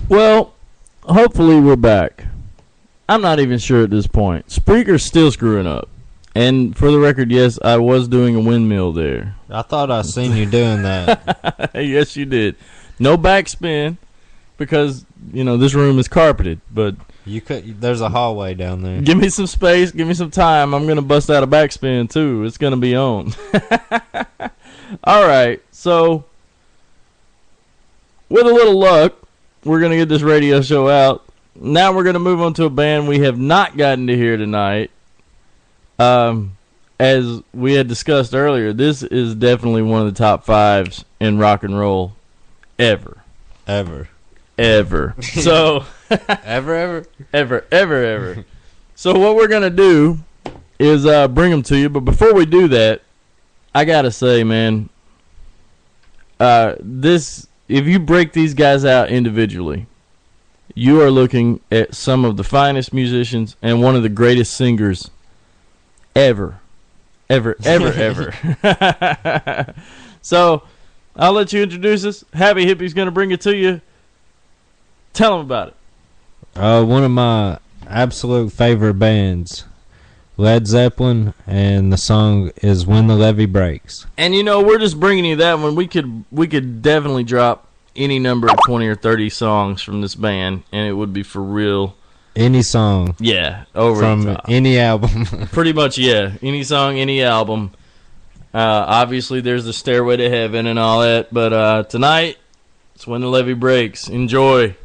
Well, hopefully we're back. I'm not even sure at this point. Spreaker's still screwing up. And for the record, yes, I was doing a windmill there. I thought I seen you doing that. Yes, you did. No backspin because, this room is carpeted. But there's a hallway down there. give me some space. Give me some time. I'm going to bust out a backspin, too. It's going to be on. All right. So, with a little luck, we're going to get this radio show out. Now we're going to move on to a band we have not gotten to hear tonight. As we had discussed earlier, this is definitely one of the top fives in rock and roll ever. Ever. So ever. So what we're going to do is bring them to you. But before we do that, I got to say, man, if you break these guys out individually, you are looking at some of the finest musicians and one of the greatest singers ever. So, I'll let you introduce us. Happy Hippie's going to bring it to you. Tell them about it. One of my absolute favorite bands, Led Zeppelin, and the song is When the Levee Breaks. And we're just bringing you that one. We could definitely drop any number of 20 or 30 songs from this band, and it would be for real. Any song. Yeah, over from the top. Any album. Pretty much, yeah. Any song, any album. Obviously, there's the Stairway to Heaven and all that, but tonight, it's When the Levee Breaks. Enjoy.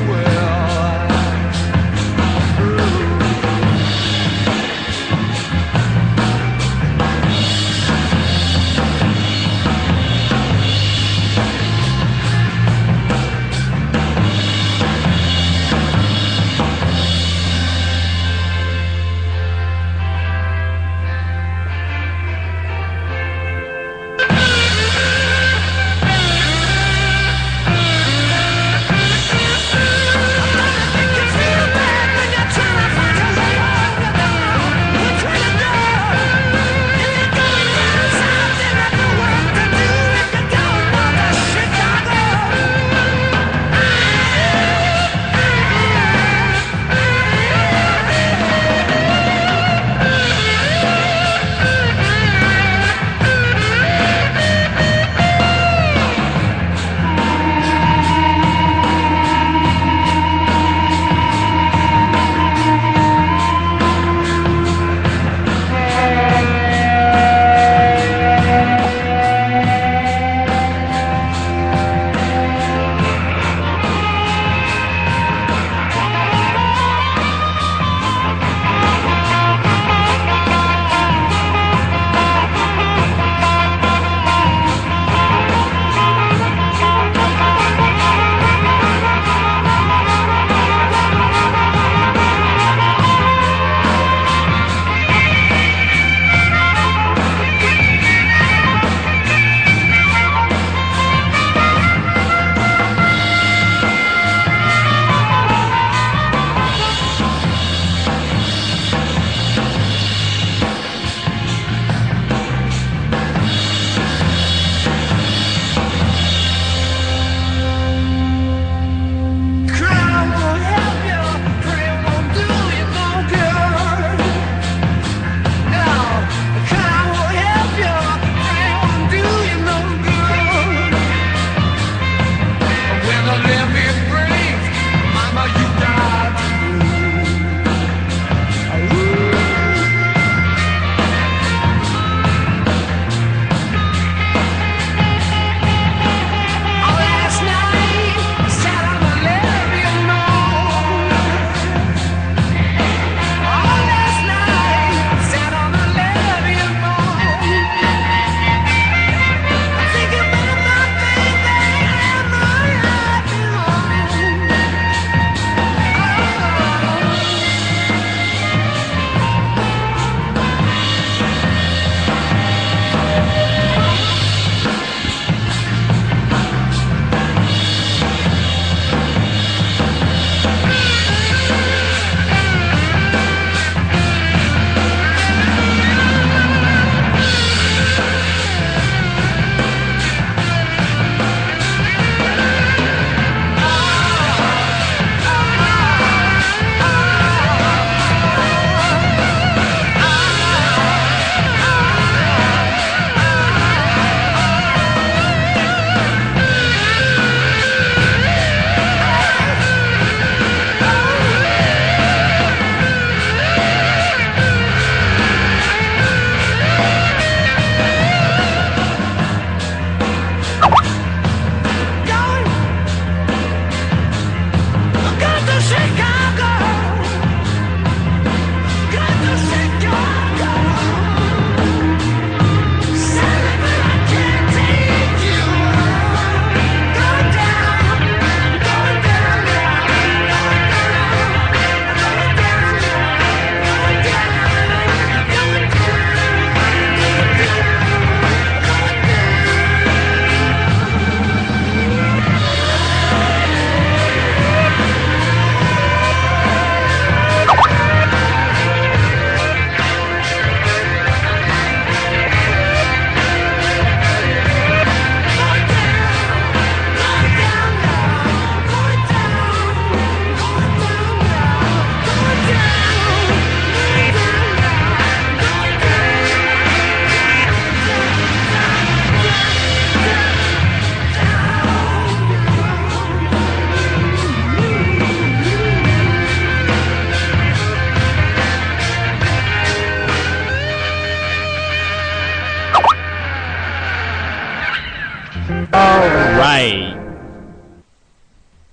Well,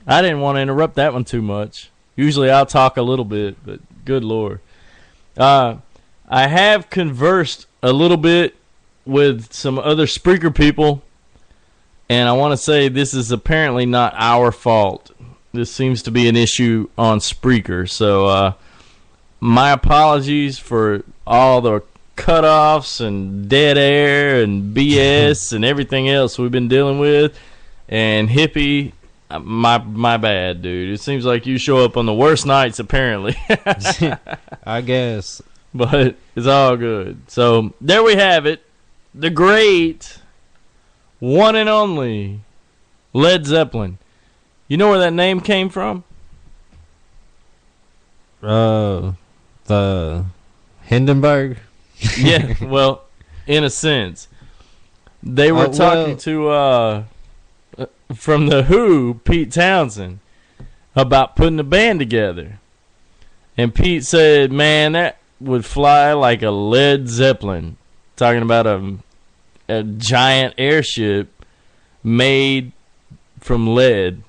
I didn't want to interrupt that one too much. Usually I'll talk a little bit, but good Lord. I have conversed a little bit with some other Spreaker people, and I want to say this is apparently not our fault. This seems to be an issue on Spreaker. So my apologies for all the cutoffs and dead air and BS and everything else we've been dealing with. And Hippie, my bad, dude. It seems like you show up on the worst nights, apparently. I guess. But it's all good. So there we have it. The great, one and only Led Zeppelin. You know where that name came from? The Hindenburg? Yeah, well, in a sense. They were talking to, from The Who, Pete Townsend, about putting a band together. And Pete said, man, that would fly like a Led Zeppelin. Talking about a giant airship made from lead.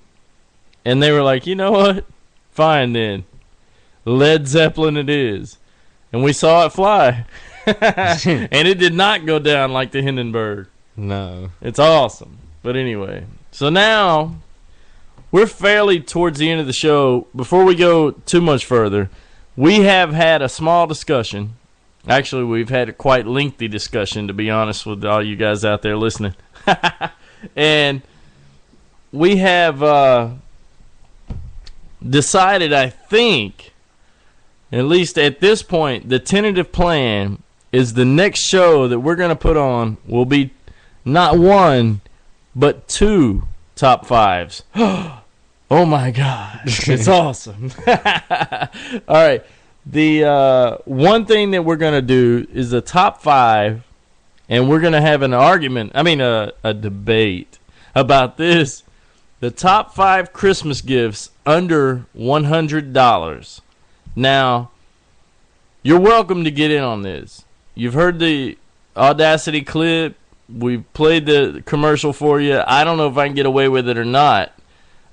And they were like, you know what? Fine then. Led Zeppelin it is. And we saw it fly. And it did not go down like the Hindenburg. No. It's awesome. But anyway. So now, we're fairly towards the end of the show. Before we go too much further, we have had a small discussion. Actually, we've had a quite lengthy discussion, to be honest with all you guys out there listening. And we have decided, I think, at least at this point, the tentative plan is the next show that we're going to put on will be not one, but 2 top 5s. Oh my gosh, it's awesome. All right. The one thing that we're going to do is the top 5, and we're going to have an argument, a debate about this. The top 5 Christmas gifts under $100. Now, you're welcome to get in on this. You've heard the Audacity clip. We've played the commercial for you. I don't know if I can get away with it or not.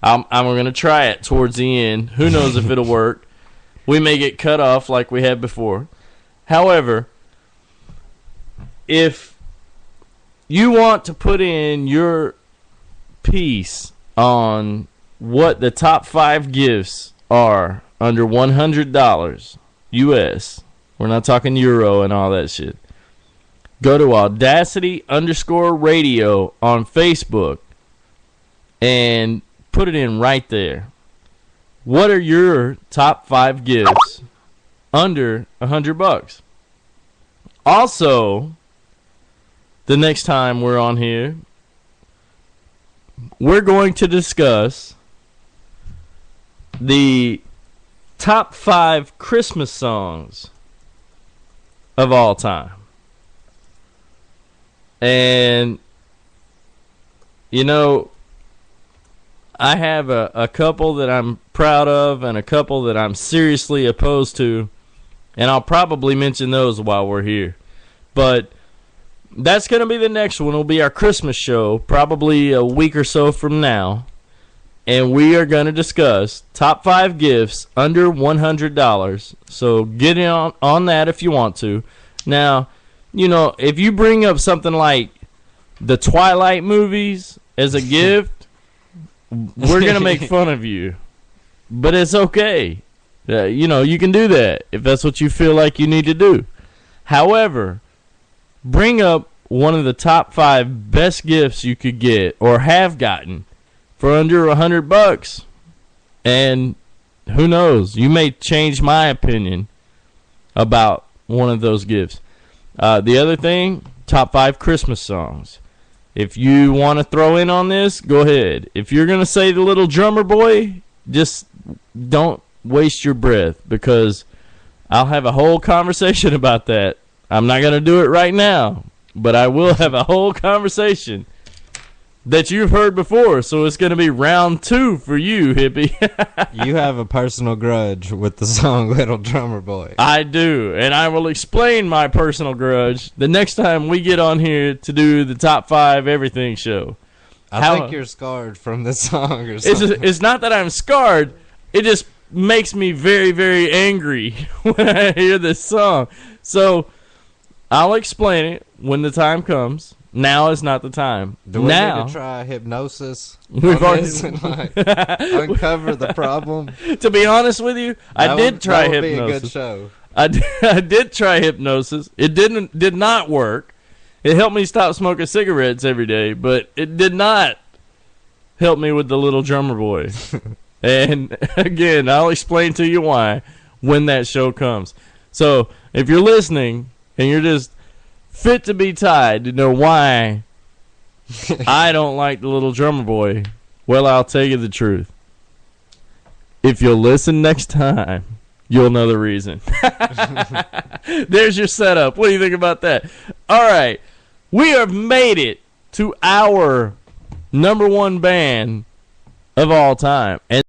I'm going to try it towards the end. Who knows if it'll work. We may get cut off like we have before. However, if you want to put in your piece on what the top 5 gifts are under $100 US, we're not talking euro and all that shit, go to Audacity_radio on Facebook and put it in right there. What are your top 5 gifts under $100? Also, the next time we're on here, we're going to discuss the top 5 Christmas songs of all time. And, you know, I have a couple that I'm proud of and a couple that I'm seriously opposed to, and I'll probably mention those while we're here. But that's going to be the next one. It'll be our Christmas show, probably a week or so from now, and we are going to discuss top 5 gifts under $100. So get in on that if you want to. Now, you know, if you bring up something like the Twilight movies as a gift, we're going to make fun of you. But it's okay. You know, you can do that if that's what you feel like you need to do. However, bring up one of the top 5 best gifts you could get or have gotten for under $100. And who knows? You may change my opinion about one of those gifts. The other thing, top 5 Christmas songs. If you want to throw in on this, go ahead. If you're going to say the Little Drummer Boy, just don't waste your breath, because I'll have a whole conversation about that. I'm not going to do it right now, but I will have a whole conversation that you've heard before, so it's going to be round 2 for you, Hippie. You have a personal grudge with the song Little Drummer Boy. I do, and I will explain my personal grudge the next time we get on here to do the top 5 everything show. I think you're scarred from this song or It's something. it's not that I'm scarred. It just makes me very, very angry when I hear this song. So I'll explain it when the time comes. Now is not the time. Do we now need to try hypnosis We've on already- this and like uncover the problem? to be honest with you, I did try that would hypnosis. be a good show. I did try hypnosis. It did not work. It helped me stop smoking cigarettes every day, but it did not help me with the little drummer boy. And again, I'll explain to you why when that show comes. So if you're listening and you're just fit to be tied to know why I don't like the little drummer boy, well, I'll tell you the truth. If you'll listen next time, you'll know the reason. There's your setup. What do you think about that? All right. We have made it to our number one band of all time. And